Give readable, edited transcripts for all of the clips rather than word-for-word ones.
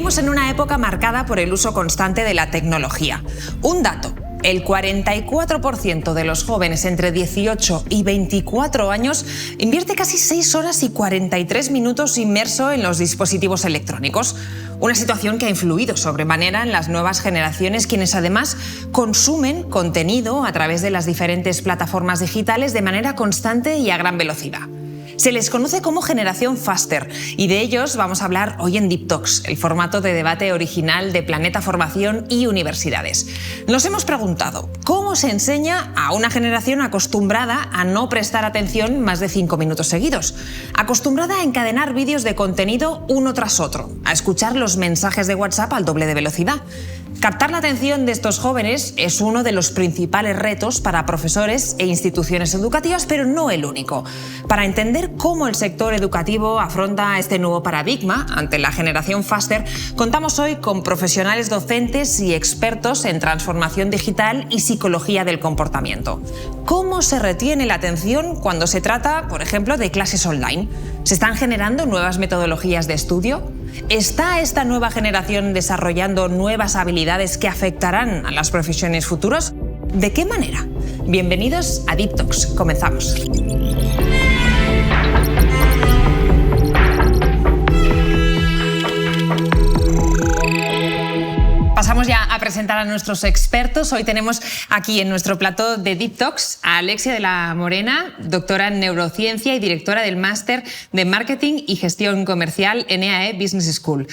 Vivimos en una época marcada por el uso constante de la tecnología. Un dato: el 44% de los jóvenes entre 18 y 24 años invierte casi 6 horas y 43 minutos inmerso en los dispositivos electrónicos. Una situación que ha influido sobremanera en las nuevas generaciones, quienes además consumen contenido a través de las diferentes plataformas digitales de manera constante y a gran velocidad. Se les conoce como generación Faster y de ellos vamos a hablar hoy en Deep Talks, el formato de debate original de Planeta Formación y Universidades. Nos hemos preguntado, ¿cómo se enseña a una generación acostumbrada a no prestar atención más de 5 minutos seguidos? Acostumbrada a encadenar vídeos de contenido uno tras otro, a escuchar los mensajes de WhatsApp al doble de velocidad. Captar la atención de estos jóvenes es uno de los principales retos para profesores e instituciones educativas, pero no el único. Para entender cómo el sector educativo afronta este nuevo paradigma ante la generación Faster, contamos hoy con profesionales docentes y expertos en transformación digital y psicología del comportamiento. ¿Cómo se retiene la atención cuando se trata, por ejemplo, de clases online? ¿Se están generando nuevas metodologías de estudio? ¿Está esta nueva generación desarrollando nuevas habilidades que afectarán a las profesiones futuras? ¿De qué manera? Bienvenidos a Deep Talks. Comenzamos. Pasamos ya a presentar a nuestros expertos. Hoy tenemos aquí en nuestro plató de Deep Talks a Alexia de la Morena, doctora en neurociencia y directora del máster de Marketing y Gestión Comercial en EAE Business School.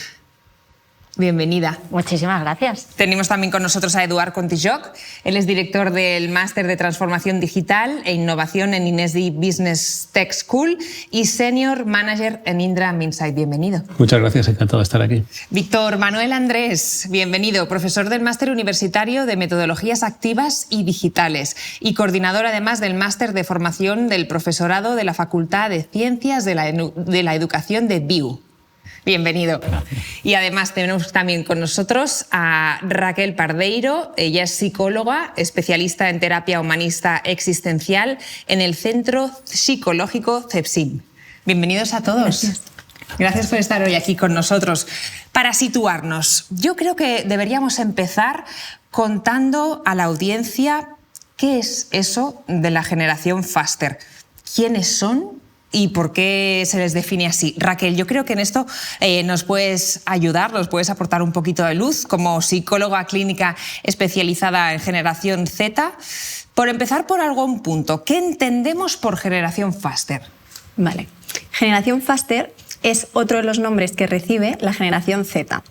Bienvenida. Muchísimas gracias. Tenemos también con nosotros a Eduard Contijoch. Él es director del Máster de Transformación Digital e Innovación en INESD Business Tech School y Senior Manager en Indra Insight. Bienvenido. Muchas gracias, encantado de estar aquí. Víctor Manuel Andrés, bienvenido. Profesor del Máster Universitario de Metodologías Activas y Digitales y coordinador además del Máster de Formación del Profesorado de la Facultad de Ciencias de la Educación de BIU. Bienvenido. Gracias. Y además tenemos también con nosotros a Raquel Pardeiro. Ella es psicóloga, especialista en terapia humanista existencial en el Centro Psicológico CEPSIM. Bienvenidos a todos. Gracias. Gracias por estar hoy aquí con nosotros. Para situarnos, yo creo que deberíamos empezar contando a la audiencia qué es eso de la generación Faster. ¿Quiénes son? ¿Y por qué se les define así? Raquel, yo creo que en esto nos puedes ayudar, nos puedes aportar un poquito de luz como psicóloga clínica especializada en generación Z. Por empezar por algún punto, ¿qué entendemos por generación Faster? Vale. Generación Faster es otro de los nombres que recibe la generación Z.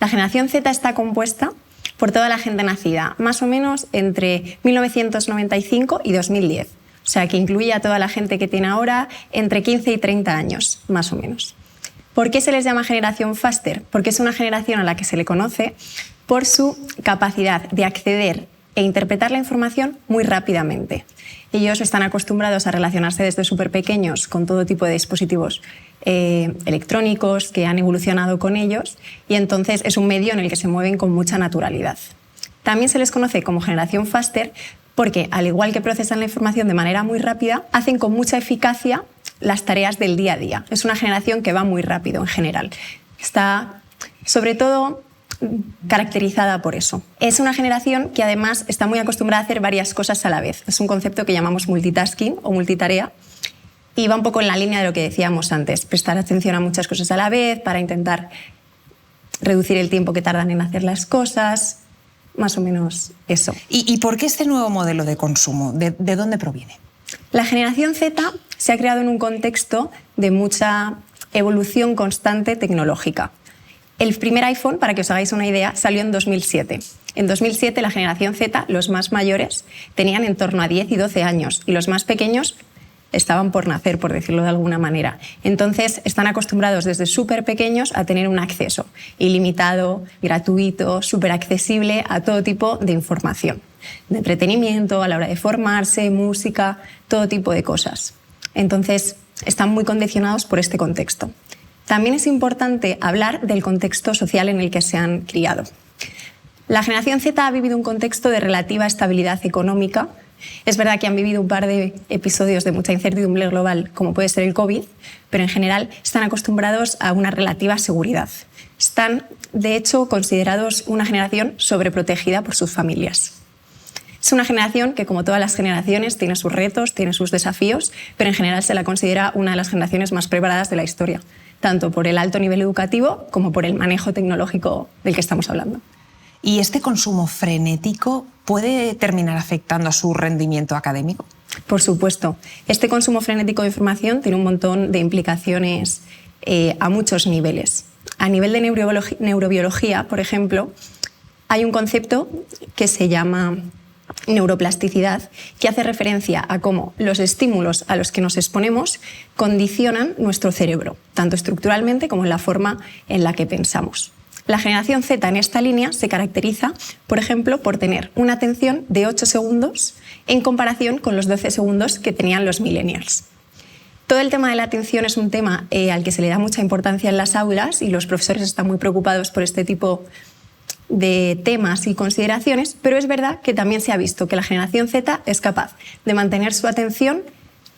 La generación Z está compuesta por toda la gente nacida más o menos entre 1995 y 2010. O sea, que incluye a toda la gente que tiene ahora entre 15 y 30 años, más o menos. ¿Por qué se les llama generación Faster? Porque es una generación a la que se le conoce por su capacidad de acceder e interpretar la información muy rápidamente. Ellos están acostumbrados a relacionarse desde súper pequeños con todo tipo de dispositivos electrónicos que han evolucionado con ellos y entonces es un medio en el que se mueven con mucha naturalidad. También se les conoce como generación Faster porque, al igual que procesan la información de manera muy rápida, hacen con mucha eficacia las tareas del día a día. Es una generación que va muy rápido en general. Está, sobre todo, caracterizada por eso. Es una generación que además está muy acostumbrada a hacer varias cosas a la vez. Es un concepto que llamamos multitasking o multitarea y va un poco en la línea de lo que decíamos antes, prestar atención a muchas cosas a la vez para intentar reducir el tiempo que tardan en hacer las cosas. Más o menos eso. ¿Y por qué este nuevo modelo de consumo? ¿De dónde proviene? La generación Z se ha creado en un contexto de mucha evolución constante tecnológica. El primer iPhone, para que os hagáis una idea, salió en 2007. En 2007 la generación Z, los más mayores, tenían en torno a 10 y 12 años y los más pequeños estaban por nacer, por decirlo de alguna manera. Entonces, están acostumbrados desde súper pequeños a tener un acceso ilimitado, gratuito, súper accesible a todo tipo de información, de entretenimiento, a la hora de formarse, música, todo tipo de cosas. Entonces, están muy condicionados por este contexto. También es importante hablar del contexto social en el que se han criado. La generación Z ha vivido un contexto de relativa estabilidad económica Es verdad que han vivido un par de episodios de mucha incertidumbre global, como puede ser el COVID, pero en general están acostumbrados a una relativa seguridad. Están, de hecho, considerados una generación sobreprotegida por sus familias. Es una generación que, como todas las generaciones, tiene sus retos, tiene sus desafíos, pero en general se la considera una de las generaciones más preparadas de la historia, tanto por el alto nivel educativo como por el manejo tecnológico del que estamos hablando. ¿Y este consumo frenético puede terminar afectando a su rendimiento académico? Por supuesto. Este consumo frenético de información tiene un montón de implicaciones a muchos niveles. A nivel de neurobiología, por ejemplo, hay un concepto que se llama neuroplasticidad, que hace referencia a cómo los estímulos a los que nos exponemos condicionan nuestro cerebro, tanto estructuralmente como en la forma en la que pensamos. La generación Z en esta línea se caracteriza, por ejemplo, por tener una atención de 8 segundos en comparación con los 12 segundos que tenían los millennials. Todo el tema de la atención es un tema al que se le da mucha importancia en las aulas y los profesores están muy preocupados por este tipo de temas y consideraciones, pero es verdad que también se ha visto que la generación Z es capaz de mantener su atención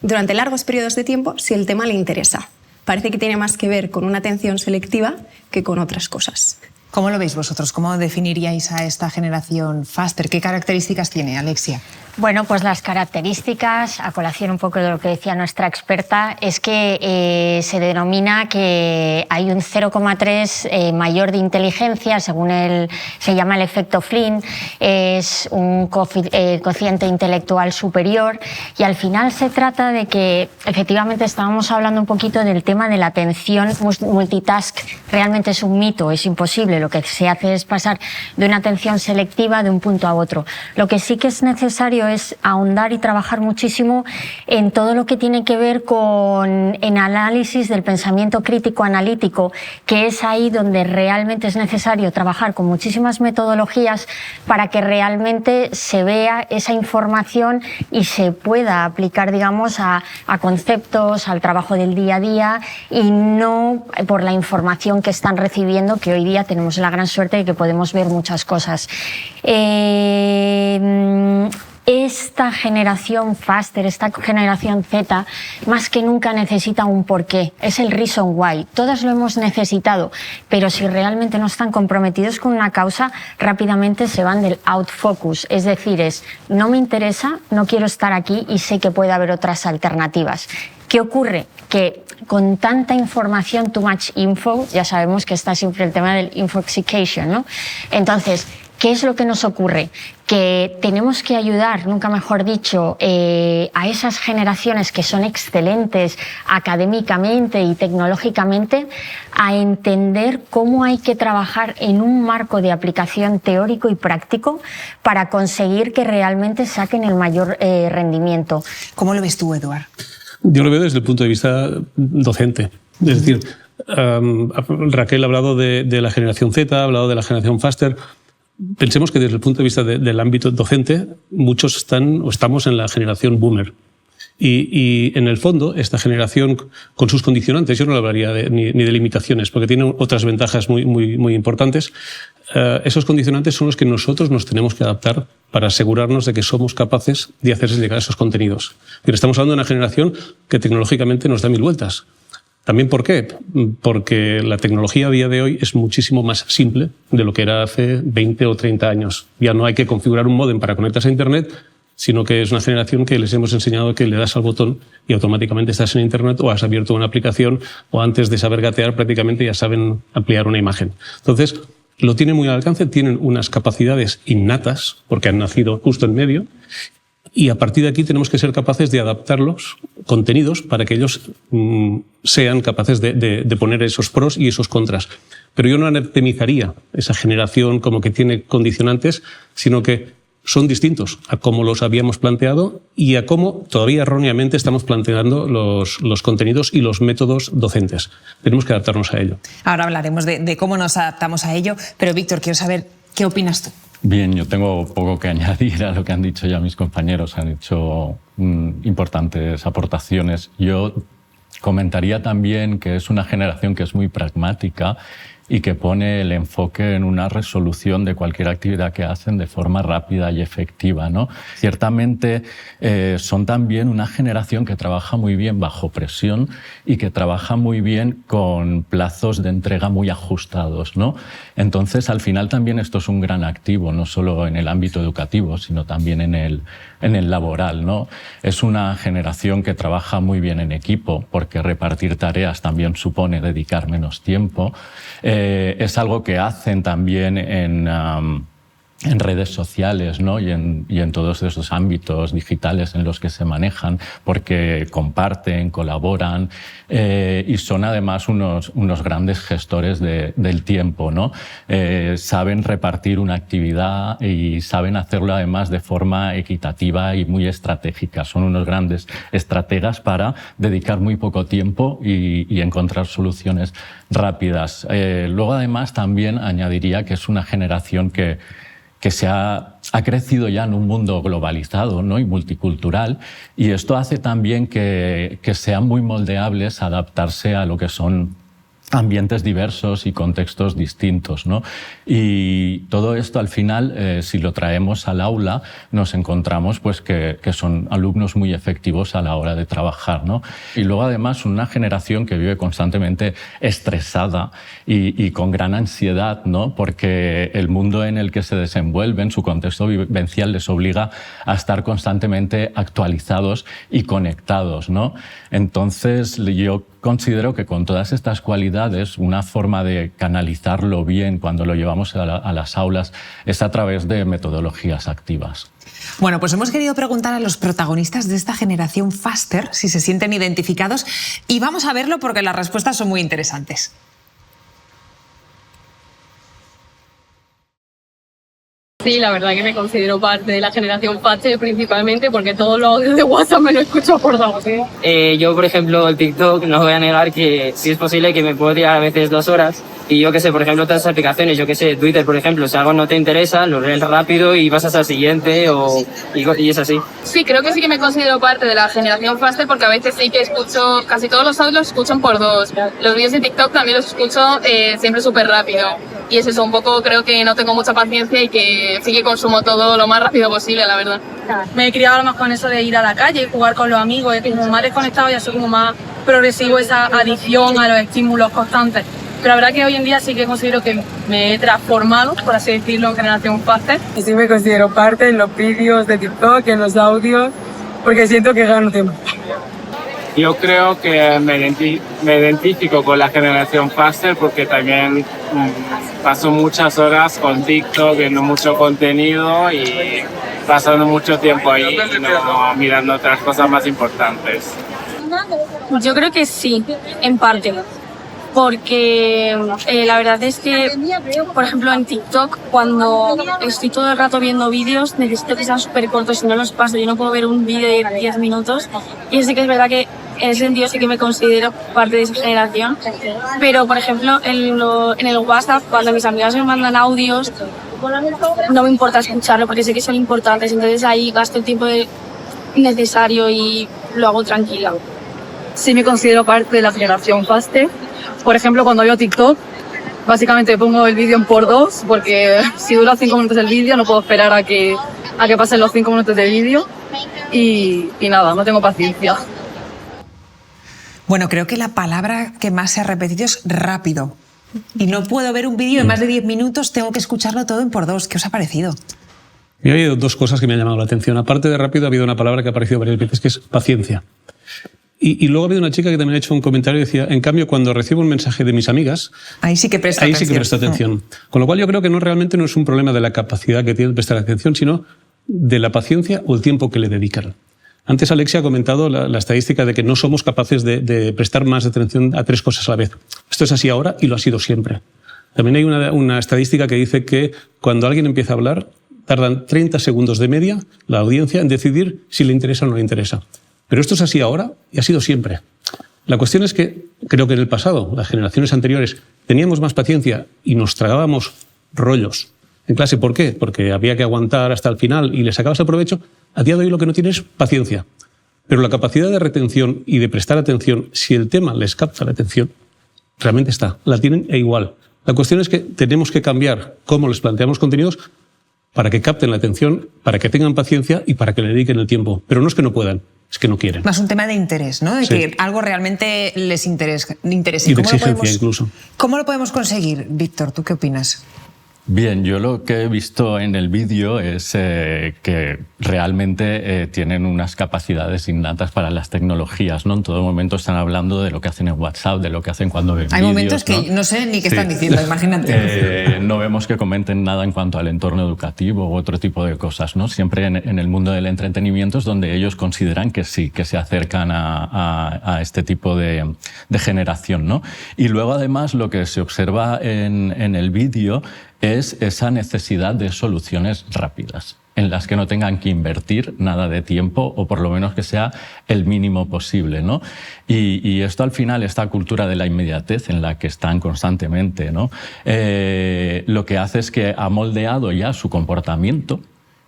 durante largos periodos de tiempo si el tema le interesa. Parece que tiene más que ver con una atención selectiva que con otras cosas. ¿Cómo lo veis vosotros? ¿Cómo definiríais a esta generación Faster? ¿Qué características tiene, Alexia? Bueno, pues las características, a colación un poco de lo que decía nuestra experta, es que se denomina que hay un 0,3 mayor de inteligencia, según se llama el efecto Flynn, es un cociente intelectual superior, y al final se trata de que, efectivamente, estábamos hablando un poquito del tema de la atención multitask. Realmente es un mito, es imposible. Lo que se hace es pasar de una atención selectiva de un punto a otro. Lo que sí que es necesario es ahondar y trabajar muchísimo en todo lo que tiene que ver con el análisis del pensamiento crítico analítico, que es ahí donde realmente es necesario trabajar con muchísimas metodologías para que realmente se vea esa información y se pueda aplicar, digamos, a conceptos, al trabajo del día a día, y no por la información que están recibiendo, que hoy día tenemos la gran suerte de que podemos ver muchas cosas. Esta generación Faster, esta generación Z, más que nunca necesita un porqué. Es el reason why. Todos lo hemos necesitado, pero si realmente no están comprometidos con una causa, rápidamente se van del outfocus. Es decir, no me interesa, no quiero estar aquí y sé que puede haber otras alternativas. ¿Qué ocurre? Que con tanta información, too much info, ya sabemos que está siempre el tema del infoxication, ¿no? Entonces, ¿qué es lo que nos ocurre? Que tenemos que ayudar, nunca mejor dicho, a esas generaciones que son excelentes académicamente y tecnológicamente, a entender cómo hay que trabajar en un marco de aplicación teórico y práctico para conseguir que realmente saquen el mayor rendimiento. ¿Cómo lo ves tú, Eduard? Yo lo veo desde el punto de vista docente. Es decir, Raquel ha hablado de la generación Z, ha hablado de la generación Faster. Pensemos que desde el punto de vista del ámbito docente, muchos estamos en la generación boomer. Y en el fondo, esta generación, con sus condicionantes, yo no hablaría ni de limitaciones, porque tiene otras ventajas muy importantes. Esos condicionantes son los que nosotros nos tenemos que adaptar para asegurarnos de que somos capaces de hacerles llegar esos contenidos. Pero estamos hablando de una generación que tecnológicamente nos da 1000 vueltas. ¿También por qué? Porque la tecnología a día de hoy es muchísimo más simple de lo que era hace 20 o 30 años. Ya no hay que configurar un módem para conectarse a Internet, sino que es una generación que les hemos enseñado que le das al botón y automáticamente estás en Internet, o has abierto una aplicación, o antes de saber gatear prácticamente ya saben ampliar una imagen. Entonces, lo tienen muy al alcance, tienen unas capacidades innatas, porque han nacido justo en medio, y a partir de aquí tenemos que ser capaces de adaptar los contenidos para que ellos sean capaces de poner esos pros y esos contras. Pero yo no anatemizaría esa generación como que tiene condicionantes, sino que son distintos a cómo los habíamos planteado y a cómo todavía erróneamente estamos planteando los contenidos y los métodos docentes. Tenemos que adaptarnos a ello. Ahora hablaremos de cómo nos adaptamos a ello, pero Víctor, quiero saber, ¿qué opinas tú? Bien, yo tengo poco que añadir a lo que han dicho ya mis compañeros. Han hecho importantes aportaciones. Yo comentaría también que es una generación que es muy pragmática y que pone el enfoque en una resolución de cualquier actividad que hacen de forma rápida y efectiva, ¿no? Ciertamente son también una generación que trabaja muy bien bajo presión y que trabaja muy bien con plazos de entrega muy ajustados, ¿no? Entonces, al final también esto es un gran activo, no solo en el ámbito educativo, sino también en el laboral, ¿no? Es una generación que trabaja muy bien en equipo, porque repartir tareas también supone dedicar menos tiempo. Es algo que hacen también en redes sociales, ¿no? y en todos esos ámbitos digitales en los que se manejan, porque comparten, colaboran y son además unos grandes gestores del tiempo, ¿no? Saben repartir una actividad y saben hacerlo además de forma equitativa y muy estratégica. Son unos grandes estrategas para dedicar muy poco tiempo y encontrar soluciones rápidas. Luego además también añadiría que es una generación que se ha crecido ya en un mundo globalizado, ¿no? Y multicultural, y esto hace también que sean muy moldeables a adaptarse a lo que son ambientes diversos y contextos distintos, ¿no? Y todo esto al final, si lo traemos al aula, nos encontramos pues que son alumnos muy efectivos a la hora de trabajar, ¿no? Y luego además una generación que vive constantemente estresada y con gran ansiedad, ¿no? Porque el mundo en el que se desenvuelven, su contexto vivencial les obliga a estar constantemente actualizados y conectados, ¿no? Entonces yo considero que con todas estas cualidades, una forma de canalizarlo bien cuando lo llevamos a las aulas es a través de metodologías activas. Bueno, pues hemos querido preguntar a los protagonistas de esta generación Faster si se sienten identificados y vamos a verlo porque las respuestas son muy interesantes. Sí, la verdad que me considero parte de la generación Faster principalmente porque todos los audios de WhatsApp me lo escucho por dos. Yo, por ejemplo, el TikTok, no voy a negar que sí es posible que me puedo tirar a veces 2 horas. Y yo que sé, por ejemplo, otras aplicaciones, yo que sé, Twitter, por ejemplo, si algo no te interesa, lo lees rápido y pasas al siguiente y es así. Sí, creo que sí que me considero parte de la generación Faster porque a veces sí que escucho, casi todos los audios los escuchan por 2. Los vídeos de TikTok también los escucho siempre súper rápido. Y es eso, un poco creo que no tengo mucha paciencia y que sí que consumo todo lo más rápido posible, la verdad. Me he criado más con eso de ir a la calle y jugar con los amigos, y como más desconectado y así como más progresivo esa adicción a los estímulos constantes. Pero la verdad que hoy en día sí que considero que me he transformado, por así decirlo, en generación Faster. Y sí me considero parte en los vídeos de TikTok, en los audios, porque siento que gano tiempo. Yo creo que me identifico con la generación Faster porque también paso muchas horas con TikTok, viendo mucho contenido y pasando mucho tiempo ahí y no mirando otras cosas más importantes. Yo creo que sí, en parte. Porque la verdad es que, por ejemplo, en TikTok, cuando estoy todo el rato viendo vídeos, necesito que sean súper cortos, si no los paso. Yo no puedo ver un vídeo de 10 minutos. Y sí que es verdad que en ese sentido sí que me considero parte de esa generación. Pero, por ejemplo, en el WhatsApp, cuando mis amigas me mandan audios, no me importa escucharlo porque sé que son importantes. Entonces ahí gasto el tiempo necesario y lo hago tranquila. Sí me considero parte de la generación Faster. Por ejemplo, cuando veo TikTok, básicamente pongo el vídeo en por 2 porque si dura 5 minutos el vídeo no puedo esperar a que pasen los 5 minutos de vídeo y nada, no tengo paciencia. Bueno, creo que la palabra que más se ha repetido es rápido. Y no puedo ver un vídeo de más de 10 minutos, tengo que escucharlo todo en por 2. ¿Qué os ha parecido? Ha habido 2 cosas que me han llamado la atención. Aparte de rápido, ha habido una palabra que ha aparecido varias veces, que es paciencia. Y luego ha habido una chica que también ha hecho un comentario y decía, en cambio, cuando recibo un mensaje de mis amigas, ahí sí que presto atención. Con lo cual yo creo que realmente no es un problema de la capacidad que tiene de prestar atención, sino de la paciencia o el tiempo que le dedican. Antes Alexia ha comentado la estadística de que no somos capaces de prestar más atención a 3 cosas a la vez. Esto es así ahora y lo ha sido siempre. También hay una estadística que dice que cuando alguien empieza a hablar, tardan 30 segundos de media la audiencia en decidir si le interesa o no le interesa. Pero esto es así ahora y ha sido siempre. La cuestión es que creo que en el pasado, las generaciones anteriores, teníamos más paciencia y nos tragábamos rollos en clase. ¿Por qué? Porque había que aguantar hasta el final y le sacabas el provecho. A día de hoy lo que no tienes es paciencia. Pero la capacidad de retención y de prestar atención, si el tema les capta la atención, realmente está. La tienen e igual. La cuestión es que tenemos que cambiar cómo les planteamos contenidos para que capten la atención, para que tengan paciencia y para que le dediquen el tiempo. Pero no es que no puedan, es que no quieren. Más un tema de interés, ¿no? De Sí. que algo realmente les interese. Y de exigencia incluso. ¿Cómo lo podemos conseguir, Víctor? ¿Tú qué opinas? Bien, yo lo que he visto en el vídeo es que realmente tienen unas capacidades innatas para las tecnologías, ¿no? En todo momento están hablando de lo que hacen en WhatsApp, de lo que hacen cuando ven Hay vídeos, momentos que no sé ni qué están diciendo, imagínate. No vemos que comenten nada en cuanto al entorno educativo u otro tipo de cosas, ¿no? Siempre en el mundo del entretenimiento es donde ellos consideran que sí, que se acercan a este tipo de generación, ¿no? Y luego además lo que se observa en el vídeo es esa necesidad de soluciones rápidas, en las que no tengan que invertir nada de tiempo o por lo menos que sea el mínimo posible, ¿no? Y esto al final, esta cultura de la inmediatez en la que están constantemente, ¿no? Lo que hace es que ha moldeado ya su comportamiento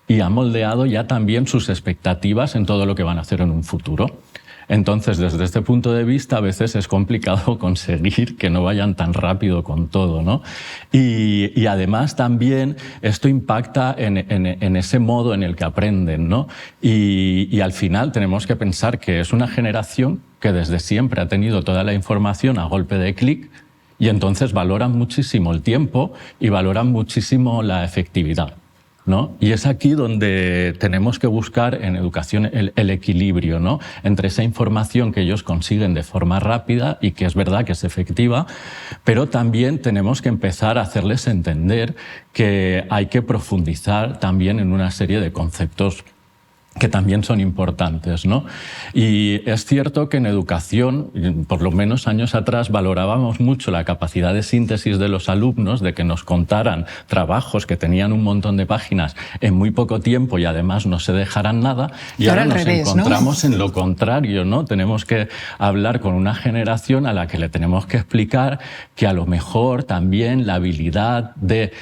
y ha moldeado ya también sus expectativas en todo lo que van a hacer en un futuro. Entonces, desde este punto de vista, a veces es complicado conseguir que no vayan tan rápido con todo, ¿no? Y además también esto impacta en ese modo en el que aprenden, ¿no? Y al final tenemos que pensar que es una generación que desde siempre ha tenido toda la información a golpe de clic y entonces valoran muchísimo el tiempo y valoran muchísimo la efectividad, ¿no? Y es aquí donde tenemos que buscar en educación el equilibrio, ¿no? Entre esa información que ellos consiguen de forma rápida y que es verdad que es efectiva, pero también tenemos que empezar a hacerles entender que hay que profundizar también en una serie de conceptos que también son importantes, ¿no? Y es cierto que en educación, por lo menos años atrás, valorábamos mucho la capacidad de síntesis de los alumnos, de que nos contaran trabajos que tenían un montón de páginas en muy poco tiempo y además no se dejaran nada. Y ahora nos encontramos en lo contrario, ¿no? Tenemos que hablar con una generación a la que le tenemos que explicar que a lo mejor también la habilidad de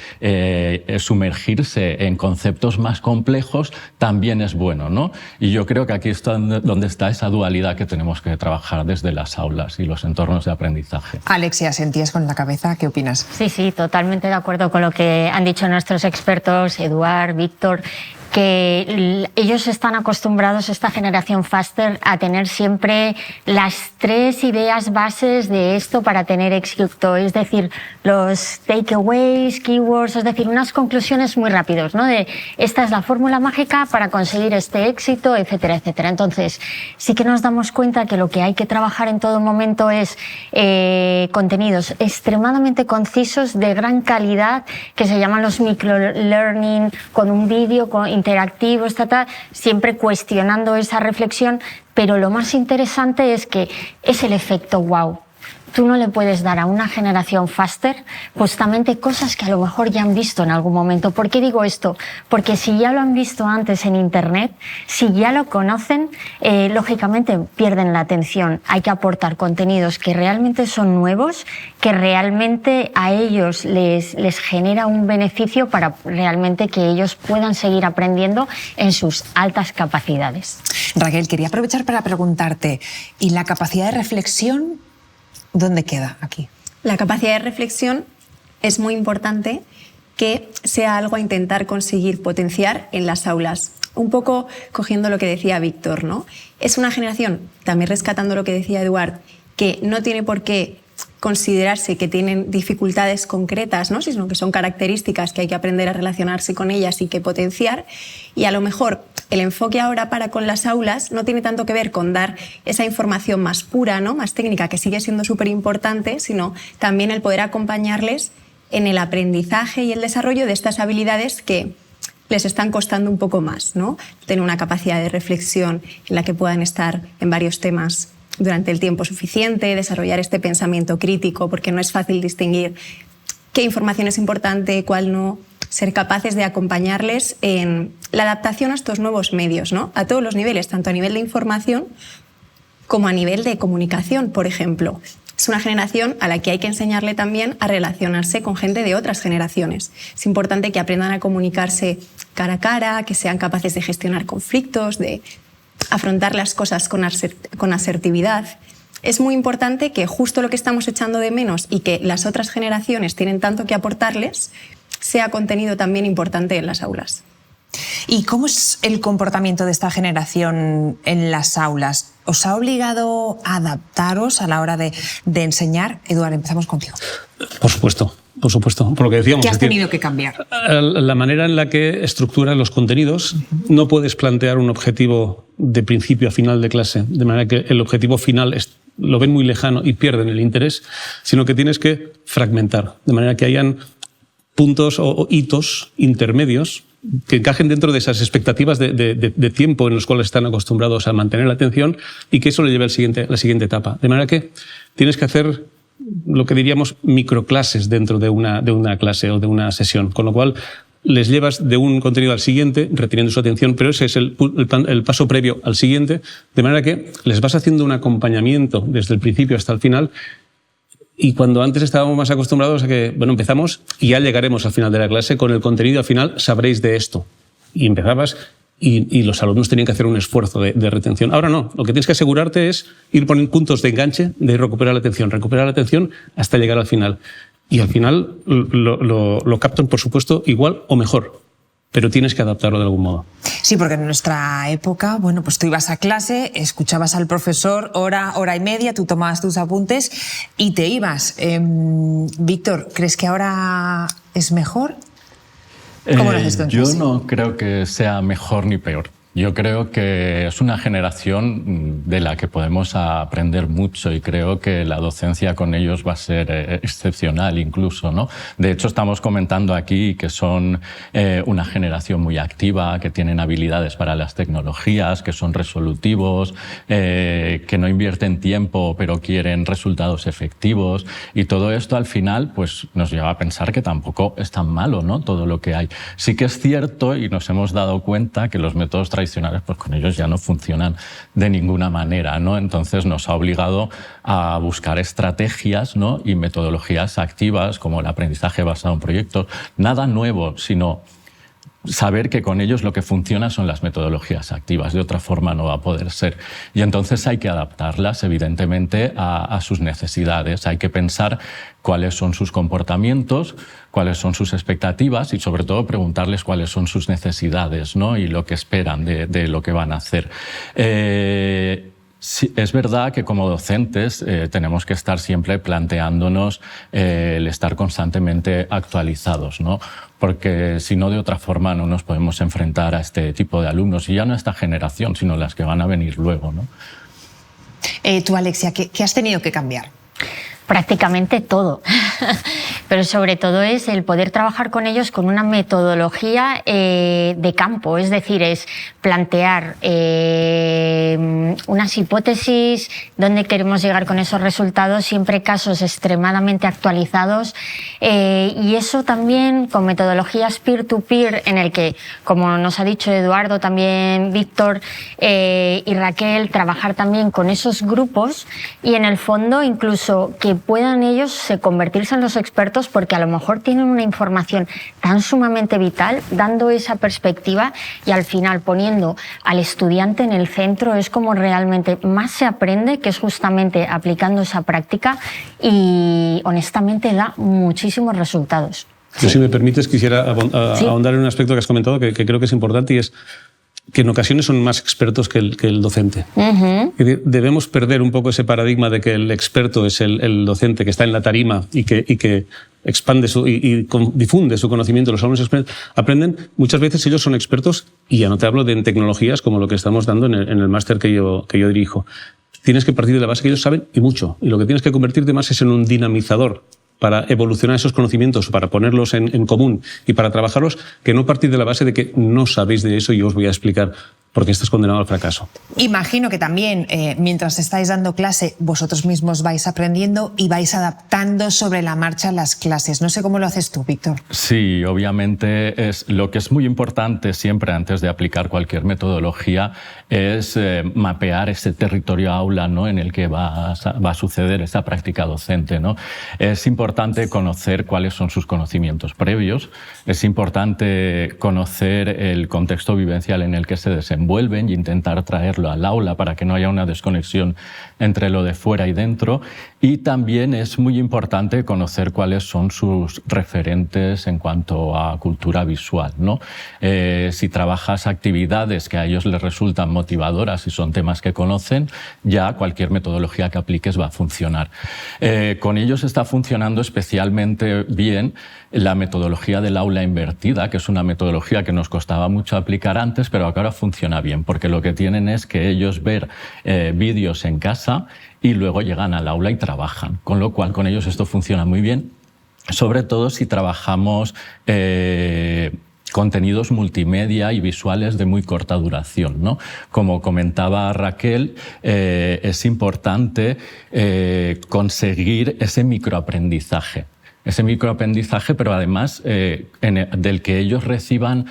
sumergirse en conceptos más complejos también es bueno, ¿no? Y yo creo que aquí está donde está esa dualidad que tenemos que trabajar desde las aulas y los entornos de aprendizaje. Alexia, sentías con la cabeza, ¿qué opinas? Sí, totalmente de acuerdo con lo que han dicho nuestros expertos, Eduard, Víctor, que ellos están acostumbrados, esta generación Faster, a tener siempre las 3 ideas bases de esto para tener éxito, es decir, los takeaways, keywords, es decir, unas conclusiones muy rápidas, ¿no? De esta es la fórmula mágica para conseguir este éxito, etcétera, etcétera. Entonces, sí que nos damos cuenta que lo que hay que trabajar en todo momento es contenidos extremadamente concisos, de gran calidad, que se llaman los microlearning, con un vídeo, interactivo, siempre cuestionando esa reflexión, pero lo más interesante es que es el efecto wow. Tú no le puedes dar a una generación Faster justamente cosas que a lo mejor ya han visto en algún momento. ¿Por qué digo esto? Porque si ya lo han visto antes en Internet, si ya lo conocen, lógicamente pierden la atención. Hay que aportar contenidos que realmente son nuevos, que realmente a ellos les genera un beneficio para realmente que ellos puedan seguir aprendiendo en sus altas capacidades. Raquel, quería aprovechar para preguntarte, ¿y la capacidad de reflexión dónde queda aquí? La capacidad de reflexión es muy importante que sea algo a intentar conseguir potenciar en las aulas. Un poco cogiendo lo que decía Víctor, ¿no? Es una generación, también rescatando lo que decía Eduard, que no tiene por qué considerarse que tienen dificultades concretas, ¿no? Sino que son características que hay que aprender a relacionarse con ellas y que potenciar. Y a lo mejor el enfoque ahora para con las aulas no tiene tanto que ver con dar esa información más pura, ¿no? Más técnica, que sigue siendo súper importante, sino también el poder acompañarles en el aprendizaje y el desarrollo de estas habilidades que les están costando un poco más, ¿no? Tener una capacidad de reflexión en la que puedan estar en varios temas durante el tiempo suficiente, desarrollar este pensamiento crítico, porque no es fácil distinguir qué información es importante, cuál no, ser capaces de acompañarles en la adaptación a estos nuevos medios, ¿no? A todos los niveles, tanto a nivel de información como a nivel de comunicación, por ejemplo. Es una generación a la que hay que enseñarle también a relacionarse con gente de otras generaciones. Es importante que aprendan a comunicarse cara a cara, que sean capaces de gestionar conflictos, de afrontar las cosas con asertividad. es muy importante que justo lo que estamos echando de menos y que las otras generaciones tienen tanto que aportarles, sea contenido también importante en las aulas. ¿Y cómo es el comportamiento de esta generación en las aulas? ¿Os ha obligado a adaptaros a la hora de enseñar? Eduard, empezamos contigo. Por supuesto. Por lo que decíamos. ¿Qué has tenido que cambiar? La manera en la que estructuras los contenidos, no puedes plantear un objetivo de principio a final de clase, de manera que el objetivo final lo ven muy lejano y pierden el interés, sino que tienes que fragmentar, de manera que hayan puntos o hitos intermedios que encajen dentro de esas expectativas de tiempo en los cuales están acostumbrados a mantener la atención y que eso le lleve a la siguiente etapa. De manera que tienes que hacer lo que diríamos microclases dentro de una clase o de una sesión, con lo cual les llevas de un contenido al siguiente, reteniendo su atención, pero ese es el paso previo al siguiente, de manera que les vas haciendo un acompañamiento desde el principio hasta el final. Y cuando antes estábamos más acostumbrados a que, bueno, empezamos y ya llegaremos al final de la clase, con el contenido al final sabréis de esto. Y empezabas y los alumnos tenían que hacer un esfuerzo de retención. Ahora no, lo que tienes que asegurarte es ir poniendo puntos de enganche, de recuperar la atención hasta llegar al final. Y al final lo captan, por supuesto, igual o mejor, pero tienes que adaptarlo de algún modo. Sí, porque en nuestra época, bueno, pues tú ibas a clase, escuchabas al profesor hora y media, tú tomabas tus apuntes y te ibas. Víctor, ¿crees que ahora es mejor? ¿Cómo lo haces tú en clase? Yo no creo que sea mejor ni peor. Yo creo que es una generación de la que podemos aprender mucho y creo que la docencia con ellos va a ser excepcional incluso, ¿no? De hecho, estamos comentando aquí que son una generación muy activa, que tienen habilidades para las tecnologías, que son resolutivos, que no invierten tiempo pero quieren resultados efectivos, y todo esto al final pues nos lleva a pensar que tampoco es tan malo, ¿no? Todo lo que hay. Sí que es cierto y nos hemos dado cuenta que los métodos tradicionales, pues con ellos ya no funcionan de ninguna manera, ¿no? Entonces nos ha obligado a buscar estrategias, ¿no? Y metodologías activas como el aprendizaje basado en proyectos. Nada nuevo, sino saber que con ellos lo que funciona son las metodologías activas, de otra forma no va a poder ser. Y entonces hay que adaptarlas, evidentemente, a sus necesidades. Hay que pensar cuáles son sus comportamientos, cuáles son sus expectativas y, sobre todo, preguntarles cuáles son sus necesidades, ¿no? Y lo que esperan de lo que van a hacer. Sí, es verdad que como docentes tenemos que estar siempre planteándonos el estar constantemente actualizados, ¿no? Porque si no, de otra forma no nos podemos enfrentar a este tipo de alumnos, y ya no esta generación, sino las que van a venir luego, ¿no? Tú, Alexia, ¿qué has tenido que cambiar? Prácticamente todo, pero sobre todo es el poder trabajar con ellos con una metodología de campo, es decir, es plantear unas hipótesis, dónde queremos llegar con esos resultados, siempre casos extremadamente actualizados, y eso también con metodologías peer-to-peer, en el que, como nos ha dicho Eduardo, también Víctor y Raquel, trabajar también con esos grupos y en el fondo incluso que puedan ellos convertirse en los expertos, porque a lo mejor tienen una información tan sumamente vital, dando esa perspectiva y al final poniendo al estudiante en el centro es como realmente más se aprende, que es justamente aplicando esa práctica, y honestamente da muchísimos resultados. Yo, si me permites, quisiera ahondar en un aspecto que has comentado que creo que es importante, y es que en ocasiones son más expertos que el docente. Uh-huh. Debemos perder un poco ese paradigma de que el experto es el docente que está en la tarima y que expande y difunde su conocimiento. Los alumnos aprenden. Muchas veces ellos son expertos, y ya no te hablo de tecnologías como lo que estamos dando en el máster que yo dirijo. Tienes que partir de la base que ellos saben y mucho. Y lo que tienes que convertirte más es en un dinamizador para evolucionar esos conocimientos, para ponerlos en común y para trabajarlos, que no partir de la base de que no sabéis de eso y yo os voy a explicar por qué estás condenado al fracaso. Imagino que también, mientras estáis dando clase, vosotros mismos vais aprendiendo y vais adaptando sobre la marcha las clases. No sé cómo lo haces tú, Víctor. Sí, obviamente lo que es muy importante siempre antes de aplicar cualquier metodología es mapear ese territorio aula, ¿no? En el que va a suceder esa práctica docente, ¿no? Es importante conocer cuáles son sus conocimientos previos, es importante conocer el contexto vivencial en el que se desenvuelve, envuelven y intentar traerlo al aula para que no haya una desconexión entre lo de fuera y dentro. Y también es muy importante conocer cuáles son sus referentes en cuanto a cultura visual, ¿no? Si trabajas actividades que a ellos les resultan motivadoras y son temas que conocen, ya cualquier metodología que apliques va a funcionar. Con ellos está funcionando especialmente bien la metodología del aula invertida, que es una metodología que nos costaba mucho aplicar antes, pero que ahora funciona bien, porque lo que tienen es que ellos ver vídeos en casa y luego llegan al aula y trabajan, con lo cual con ellos esto funciona muy bien, sobre todo si trabajamos contenidos multimedia y visuales de muy corta duración, ¿no? Como comentaba Raquel, es importante conseguir ese microaprendizaje. Pero además del que ellos reciban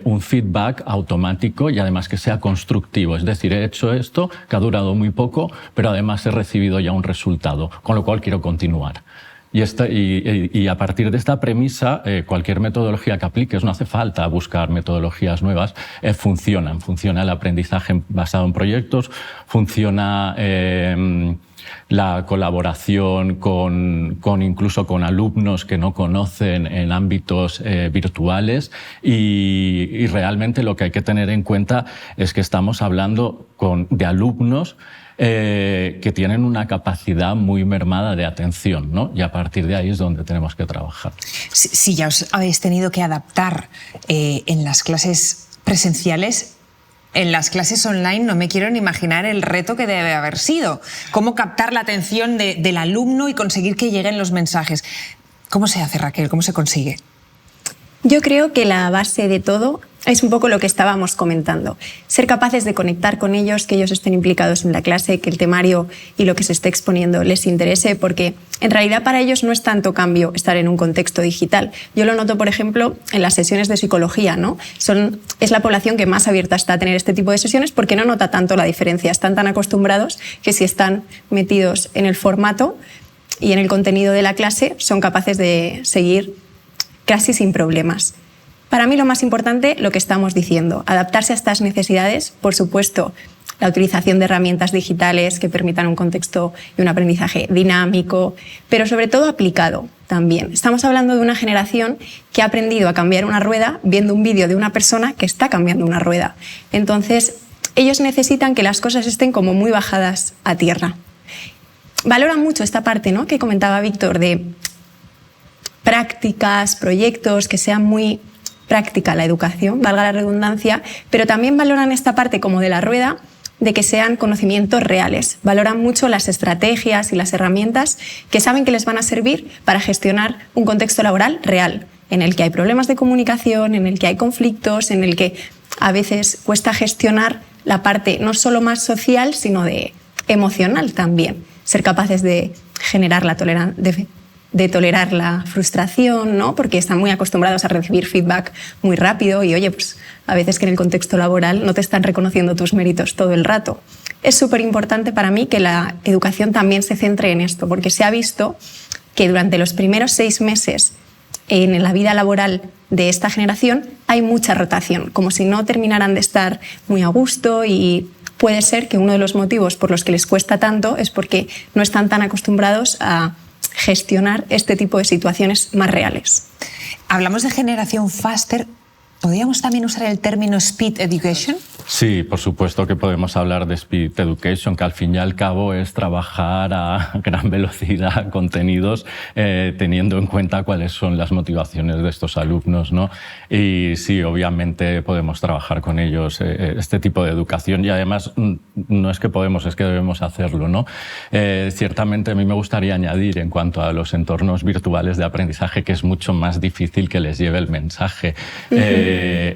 un feedback automático y además que sea constructivo. Es decir, he hecho esto, que ha durado muy poco, pero además he recibido ya un resultado, con lo cual quiero continuar. Y a partir de esta premisa, cualquier metodología que apliques, no hace falta buscar metodologías nuevas, funcionan. Funciona el aprendizaje basado en proyectos, funciona la colaboración incluso con alumnos que no conocen en ámbitos virtuales y realmente lo que hay que tener en cuenta es que estamos hablando de alumnos que tienen una capacidad muy mermada de atención, ¿no? Y a partir de ahí es donde tenemos que trabajar. Si ya os habéis tenido que adaptar en las clases presenciales, en las clases online no me quiero ni imaginar el reto que debe haber sido. Cómo captar la atención del alumno y conseguir que lleguen los mensajes. ¿Cómo se hace, Raquel? ¿Cómo se consigue? Yo creo que la base de todo es un poco lo que estábamos comentando. Ser capaces de conectar con ellos, que ellos estén implicados en la clase, que el temario y lo que se esté exponiendo les interese, porque en realidad para ellos no es tanto cambio estar en un contexto digital. Yo lo noto, por ejemplo, en las sesiones de psicología, ¿no? Es la población que más abierta está a tener este tipo de sesiones porque no nota tanto la diferencia. Están tan acostumbrados que si están metidos en el formato y en el contenido de la clase, son capaces de seguir casi sin problemas. Para mí lo más importante, lo que estamos diciendo, adaptarse a estas necesidades, por supuesto, la utilización de herramientas digitales que permitan un contexto y un aprendizaje dinámico, pero sobre todo aplicado también. Estamos hablando de una generación que ha aprendido a cambiar una rueda viendo un vídeo de una persona que está cambiando una rueda. Entonces, ellos necesitan que las cosas estén como muy bajadas a tierra. Valoran mucho esta parte, ¿no?, que comentaba Víctor, de prácticas, proyectos, que sean muy práctica la educación, valga la redundancia, pero también valoran esta parte como de la rueda, de que sean conocimientos reales. Valoran mucho las estrategias y las herramientas que saben que les van a servir para gestionar un contexto laboral real, en el que hay problemas de comunicación, en el que hay conflictos, en el que a veces cuesta gestionar la parte no solo más social, sino de emocional también. Ser capaces de generar la tolerancia, de tolerar la frustración, ¿no? Porque están muy acostumbrados a recibir feedback muy rápido y, oye, pues a veces que en el contexto laboral no te están reconociendo tus méritos todo el rato. Es súper importante para mí que la educación también se centre en esto, porque se ha visto que durante los primeros 6 meses en la vida laboral de esta generación hay mucha rotación, como si no terminaran de estar muy a gusto, y puede ser que uno de los motivos por los que les cuesta tanto es porque no están tan acostumbrados a gestionar este tipo de situaciones más reales. Hablamos de generación faster. ¿Podríamos también usar el término speed education? Sí, por supuesto que podemos hablar de speed education, que al fin y al cabo es trabajar a gran velocidad contenidos, teniendo en cuenta cuáles son las motivaciones de estos alumnos, ¿no? Y sí, obviamente podemos trabajar con ellos este tipo de educación, y además no es que podemos, es que debemos hacerlo, ¿no? Ciertamente a mí me gustaría añadir en cuanto a los entornos virtuales de aprendizaje que es mucho más difícil que les lleve el mensaje.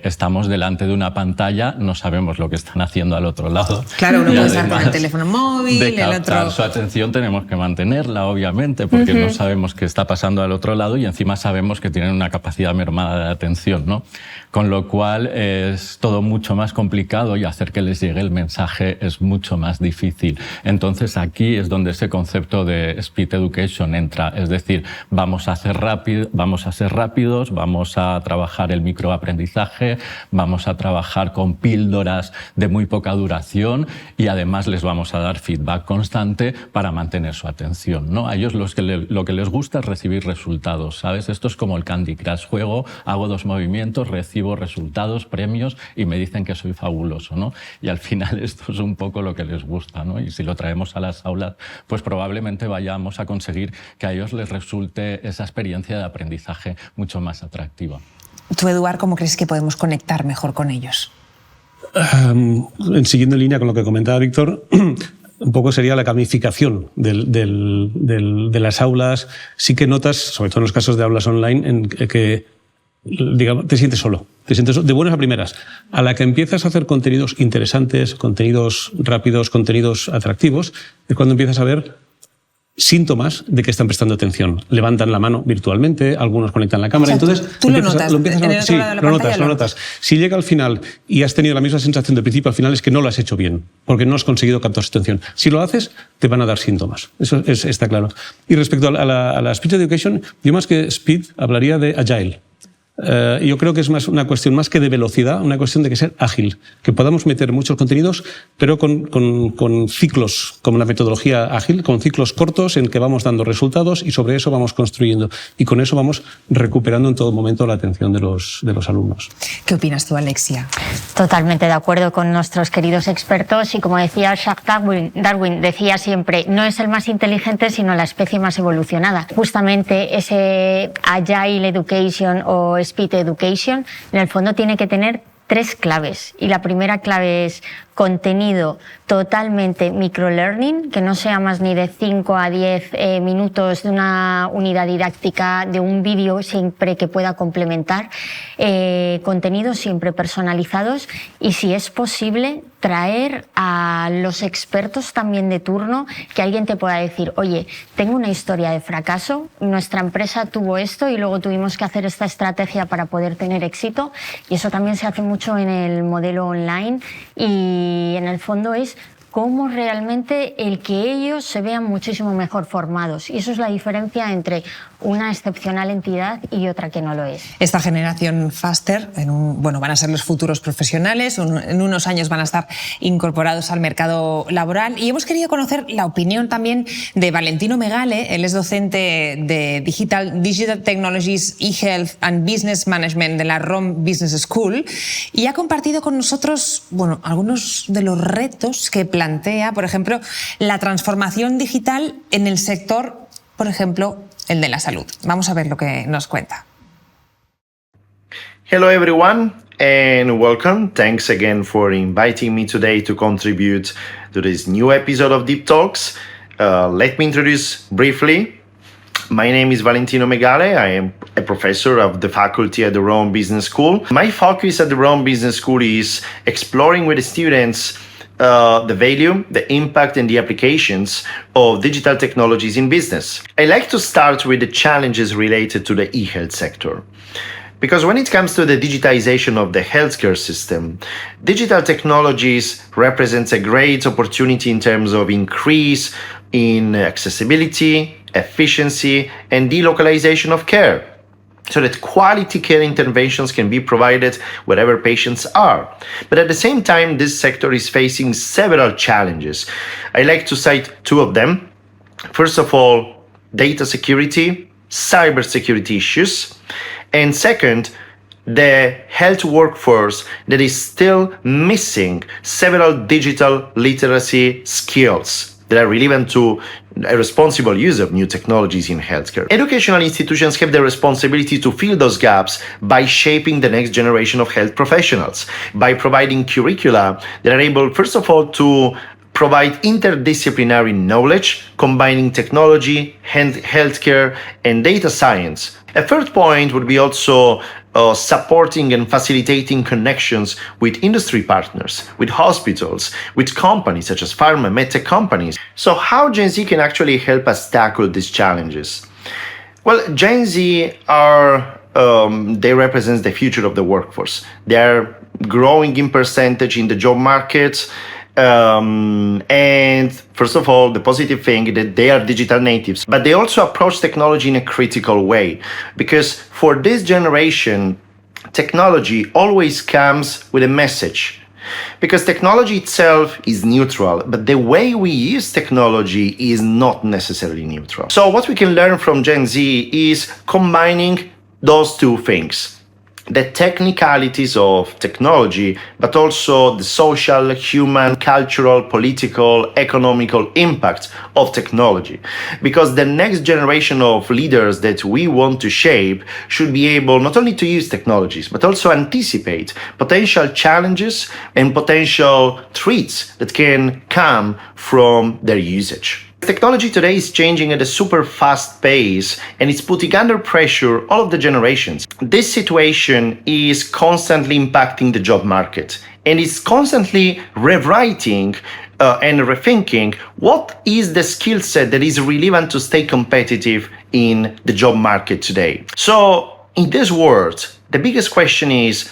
Estamos delante de una pantalla, no sabemos lo que están haciendo al otro lado. Claro, uno puede estar con el teléfono móvil, de captar el otro... su atención tenemos que mantenerla, obviamente, porque no sabemos qué está pasando al otro lado y encima sabemos que tienen una capacidad mermada de atención, ¿no? con lo cual es todo mucho más complicado y hacer que les llegue el mensaje es mucho más difícil. Entonces aquí es donde ese concepto de Speed Education entra, es decir, vamos a ser rápidos, vamos a trabajar el microaprendizaje, vamos a trabajar con píldoras de muy poca duración y además les vamos a dar feedback constante para mantener su atención, ¿no? A ellos lo que les gusta es recibir resultados, ¿sabes? Esto es como el Candy Crush, juego, hago 2 movimientos, recibo resultados, premios y me dicen que soy fabuloso, ¿no? Y al final esto es un poco lo que les gusta, ¿no? Y si lo traemos a las aulas, pues probablemente vayamos a conseguir que a ellos les resulte esa experiencia de aprendizaje mucho más atractiva. Tú, Eduard, ¿cómo crees que podemos conectar mejor con ellos? Siguiendo en línea con lo que comentaba Víctor, un poco sería la gamificación de las aulas. Sí que notas, sobre todo en los casos de aulas online, en que digamos, te sientes solo de buenas a primeras. A la que empiezas a hacer contenidos interesantes, contenidos rápidos, contenidos atractivos, es cuando empiezas a ver síntomas de que están prestando atención. Levantan la mano virtualmente, algunos conectan la cámara. O sea, entonces tú lo notas. Sí, lo notas. Si llega al final y has tenido la misma sensación del principio al final, es que no lo has hecho bien, porque no has conseguido captar su atención. Si lo haces, te van a dar síntomas. Eso está claro. Y respecto a la Speed Education, yo más que Speed hablaría de Agile. Yo creo que es más una cuestión más que de velocidad, una cuestión de que ser ágil, que podamos meter muchos contenidos, pero con ciclos, como la metodología ágil, con ciclos cortos en que vamos dando resultados y sobre eso vamos construyendo. Y con eso vamos recuperando en todo momento la atención de los alumnos. ¿Qué opinas tú, Alexia? Totalmente de acuerdo con nuestros queridos expertos y como decía Charles Darwin decía siempre, no es el más inteligente sino la especie más evolucionada. Justamente ese Agile Education o Speed Education en el fondo tiene que tener 3 claves y la primera clave es contenido totalmente microlearning, que no sea más ni de 5 a 10 minutos de una unidad didáctica, de un vídeo siempre que pueda complementar, contenidos siempre personalizados y si es posible traer a los expertos también de turno, que alguien te pueda decir, oye, tengo una historia de fracaso, nuestra empresa tuvo esto y luego tuvimos que hacer esta estrategia para poder tener éxito y eso también se hace mucho en el modelo online y en el fondo es cómo realmente el que ellos se vean muchísimo mejor formados. Y eso es la diferencia entre una excepcional entidad y otra que no lo es. Esta generación Faster, van a ser los futuros profesionales, en unos años van a estar incorporados al mercado laboral y hemos querido conocer la opinión también de Valentino Megale. Él es docente de Digital Technologies, eHealth and Business Management de la ROM Business School y ha compartido con nosotros algunos de los retos que plantea, por ejemplo, la transformación digital en el sector, por ejemplo, el de la salud. Vamos a ver lo que nos cuenta. Hello everyone and welcome. Thanks again for inviting me today to contribute to this new episode of Deep Talks. Let me introduce briefly. My name is Valentino Megale. I am a professor of the faculty at the Rome Business School. My focus at the Rome Business School is exploring with the students the value, the impact, and the applications of digital technologies in business. I like to start with the challenges related to the e-health sector. Because when it comes to the digitization of the healthcare system, digital technologies represents a great opportunity in terms of increase in accessibility, efficiency, and delocalization of care, so that quality care interventions can be provided wherever patients are. But at the same time, this sector is facing several challenges. I like to cite 2 of them. First of all, data security, cybersecurity issues, and second, the health workforce that is still missing several digital literacy skills that are relevant to a responsible use of new technologies in healthcare. Educational institutions have the responsibility to fill those gaps by shaping the next generation of health professionals, by providing curricula that are able, first of all, to provide interdisciplinary knowledge, combining technology, healthcare, and data science. A third point would be also supporting and facilitating connections with industry partners, with hospitals, with companies such as pharma, medtech companies. So how Gen Z can actually help us tackle these challenges? Well, Gen Z are they represent the future of the workforce. They are growing in percentage in the job market. And first of all, the positive thing that they are digital natives, but they also approach technology in a critical way, because for this generation, technology always comes with a message. Because technology itself is neutral, but the way we use technology is not necessarily neutral. So what we can learn from Gen Z is combining those two things. The technicalities of technology, but also the social, human, cultural, political, economical impact of technology. Because the next generation of leaders that we want to shape should be able not only to use technologies, but also anticipate potential challenges and potential threats that can come from their usage. Technology today is changing at a super fast pace, and it's putting under pressure all of the generations. This situation is constantly impacting the job market, and it's constantly rewriting and rethinking what is the skill set that is relevant to stay competitive in the job market today. So in this world, the biggest question is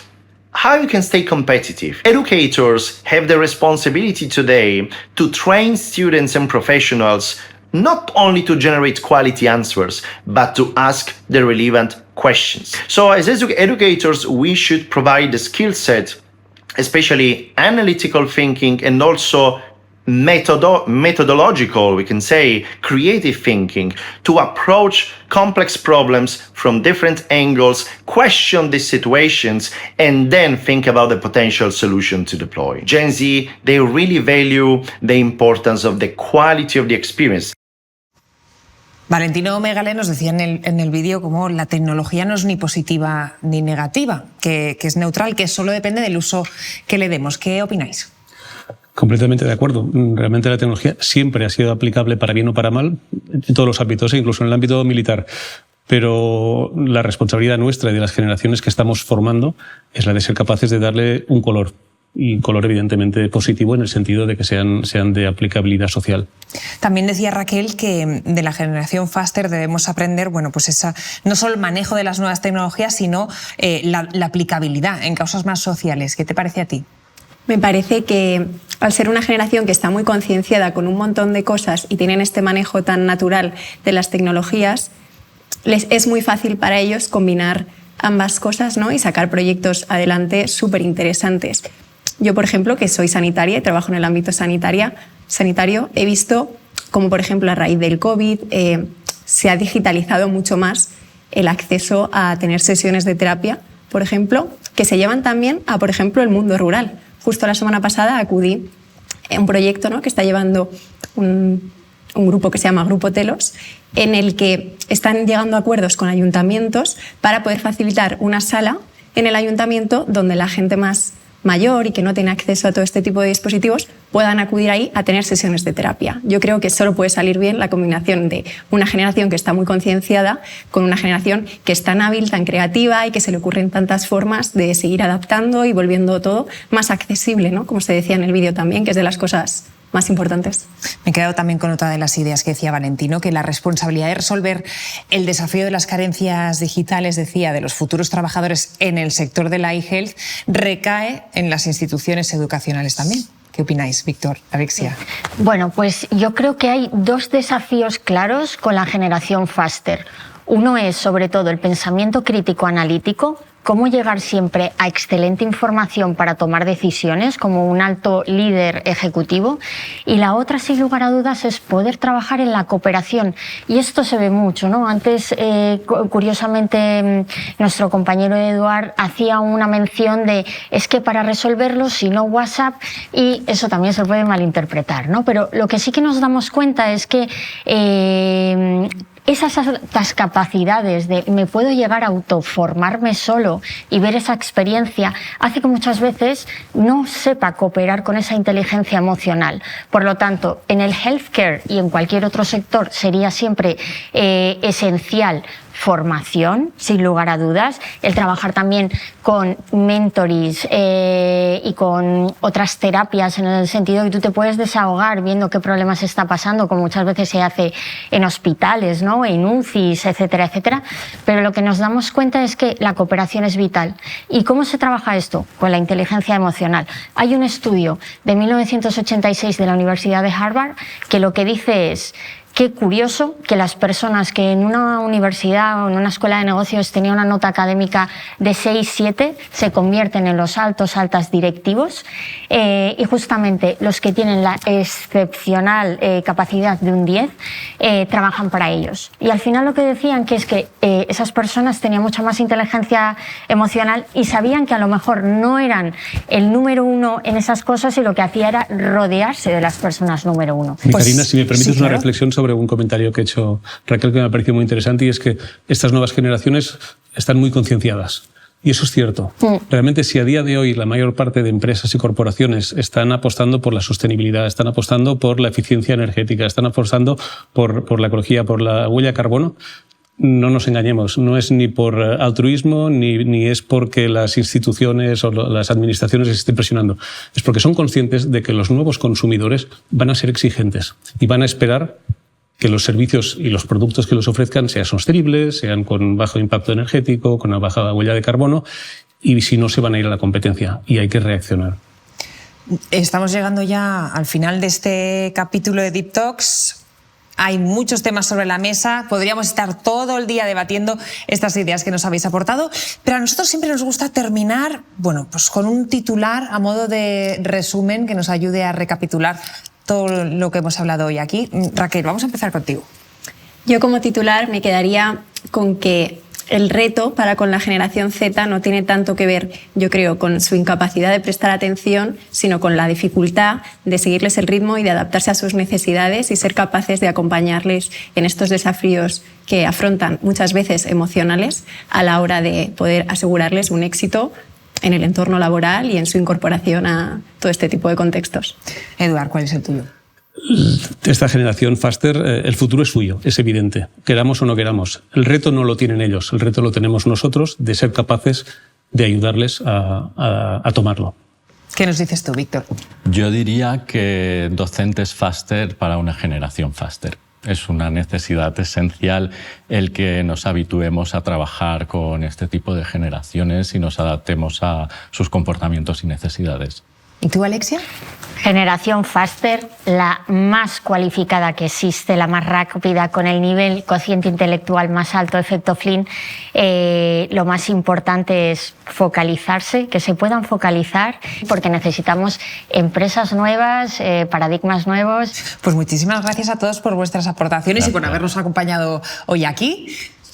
how you can stay competitive. Educators have the responsibility today to train students and professionals not only to generate quality answers, but to ask the relevant questions. So as educators, we should provide the skill set, especially analytical thinking and also methodological, we can say, creative thinking, to approach complex problems from different angles, question these situations, and then think about the potential solution to deploy. Gen Z, they really value the importance of the quality of the experience. Valentino Megale nos decía en el vídeo cómo la tecnología no es ni positiva ni negativa, que es neutral, que solo depende del uso que le demos. ¿Qué opináis? Completamente de acuerdo. Realmente la tecnología siempre ha sido aplicable para bien o para mal en todos los ámbitos, incluso en el ámbito militar. Pero la responsabilidad nuestra y de las generaciones que estamos formando es la de ser capaces de darle un color. Y un color evidentemente positivo en el sentido de que sean de aplicabilidad social. También decía Raquel que de la generación Faster debemos aprender, bueno, pues no solo el manejo de las nuevas tecnologías, sino la aplicabilidad en causas más sociales. ¿Qué te parece a ti? Me parece que al ser una generación que está muy concienciada con un montón de cosas y tienen este manejo tan natural de las tecnologías, les es muy fácil para ellos combinar ambas cosas, ¿no? Y sacar proyectos adelante súper interesantes. Yo, por ejemplo, que soy sanitaria y trabajo en el ámbito sanitario, he visto como, por ejemplo, a raíz del COVID se ha digitalizado mucho más el acceso a tener sesiones de terapia, por ejemplo, que se llevan también a, por ejemplo, el mundo rural. Justo la semana pasada acudí a un proyecto, ¿no?, que está llevando un grupo que se llama Grupo Telos, en el que están llegando a acuerdos con ayuntamientos para poder facilitar una sala en el ayuntamiento donde la gente más mayor y que no tiene acceso a todo este tipo de dispositivos puedan acudir ahí a tener sesiones de terapia. Yo creo que solo puede salir bien la combinación de una generación que está muy concienciada con una generación que es tan hábil, tan creativa y que se le ocurren tantas formas de seguir adaptando y volviendo todo más accesible, ¿no? Como se decía en el vídeo también, que es de las cosas más importantes. Me he quedado también con otra de las ideas que decía Valentino, que la responsabilidad de resolver el desafío de las carencias digitales, decía, de los futuros trabajadores en el sector de la e-health recae en las instituciones educacionales también. ¿Qué opináis, Víctor, Alexia? Bueno, pues yo creo que hay dos desafíos claros con la generación Faster. Uno es, sobre todo, el pensamiento crítico analítico, cómo llegar siempre a excelente información para tomar decisiones como un alto líder ejecutivo. Y la otra, sin lugar a dudas, es poder trabajar en la cooperación. Y esto se ve mucho, ¿no? Antes, curiosamente, nuestro compañero Eduard hacía una mención de es que para resolverlo, si no WhatsApp, y eso también se puede malinterpretar, ¿no? Pero lo que sí que nos damos cuenta es que esas altas capacidades de me puedo llegar a autoformarme solo y ver esa experiencia hace que muchas veces no sepa cooperar con esa inteligencia emocional. Por lo tanto, en el healthcare y en cualquier otro sector sería siempre esencial formación, sin lugar a dudas, el trabajar también con mentores y con otras terapias, en el sentido que tú te puedes desahogar viendo qué problemas está pasando, como muchas veces se hace en hospitales, ¿no? En UCIs, etcétera, etcétera. Pero lo que nos damos cuenta es que la cooperación es vital. ¿Y cómo se trabaja esto? Con la inteligencia emocional. Hay un estudio de 1986 de la Universidad de Harvard que lo que dice es: qué curioso que las personas que en una universidad o en una escuela de negocios tenían una nota académica de 6-7 se convierten en los altas directivos, y justamente los que tienen la excepcional capacidad de un 10 trabajan para ellos. Y al final lo que decían que es que esas personas tenían mucha más inteligencia emocional y sabían que a lo mejor no eran el número uno en esas cosas y lo que hacía era rodearse de las personas número uno. Pues, Karina, si me permites una reflexión sobre un comentario que ha hecho Raquel que me ha parecido muy interesante, y es que estas nuevas generaciones están muy concienciadas. Y eso es cierto. Realmente, si a día de hoy la mayor parte de empresas y corporaciones están apostando por la sostenibilidad, están apostando por la eficiencia energética, están apostando por la ecología, por la huella de carbono, no nos engañemos, no es ni por altruismo ni es porque las instituciones o las administraciones les estén presionando. Es porque son conscientes de que los nuevos consumidores van a ser exigentes y van a esperar que los servicios y los productos que los ofrezcan sean sostenibles, sean con bajo impacto energético, con una baja huella de carbono, y si no se van a ir a la competencia y hay que reaccionar. Estamos llegando ya al final de este capítulo de Deep Talks. Hay muchos temas sobre la mesa, podríamos estar todo el día debatiendo estas ideas que nos habéis aportado, pero a nosotros siempre nos gusta terminar, bueno, pues con un titular a modo de resumen que nos ayude a recapitular todo lo que hemos hablado hoy aquí. Raquel, vamos a empezar contigo. Yo como titular me quedaría con que el reto para con la generación Z no tiene tanto que ver, yo creo, con su incapacidad de prestar atención, sino con la dificultad de seguirles el ritmo y de adaptarse a sus necesidades y ser capaces de acompañarles en estos desafíos que afrontan muchas veces emocionales a la hora de poder asegurarles un éxito en el entorno laboral y en su incorporación a todo este tipo de contextos. Eduard, ¿cuál es el tuyo? Esta generación Faster, el futuro es suyo, es evidente, queramos o no queramos. El reto no lo tienen ellos, el reto lo tenemos nosotros, de ser capaces de ayudarles a tomarlo. ¿Qué nos dices tú, Víctor? Yo diría que docentes Faster para una generación Faster. Es una necesidad esencial el que nos habituemos a trabajar con este tipo de generaciones y nos adaptemos a sus comportamientos y necesidades. ¿Y tú, Alexia? Generación Faster, la más cualificada que existe, la más rápida, con el nivel cociente intelectual más alto, efecto Flynn. Lo más importante es focalizarse, que se puedan focalizar, porque necesitamos empresas nuevas, paradigmas nuevos. Pues muchísimas gracias a todos por vuestras aportaciones y por habernos acompañado hoy aquí.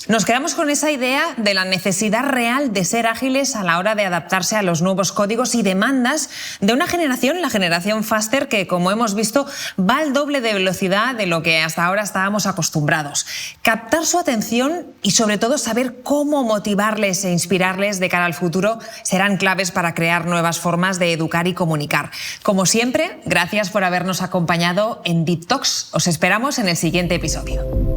Nos quedamos con esa idea de la necesidad real de ser ágiles a la hora de adaptarse a los nuevos códigos y demandas de una generación, la generación Faster, que, como hemos visto, va al doble de velocidad de lo que hasta ahora estábamos acostumbrados. Captar su atención y, sobre todo, saber cómo motivarles e inspirarles de cara al futuro serán claves para crear nuevas formas de educar y comunicar. Como siempre, gracias por habernos acompañado en Deep Talks. Os esperamos en el siguiente episodio.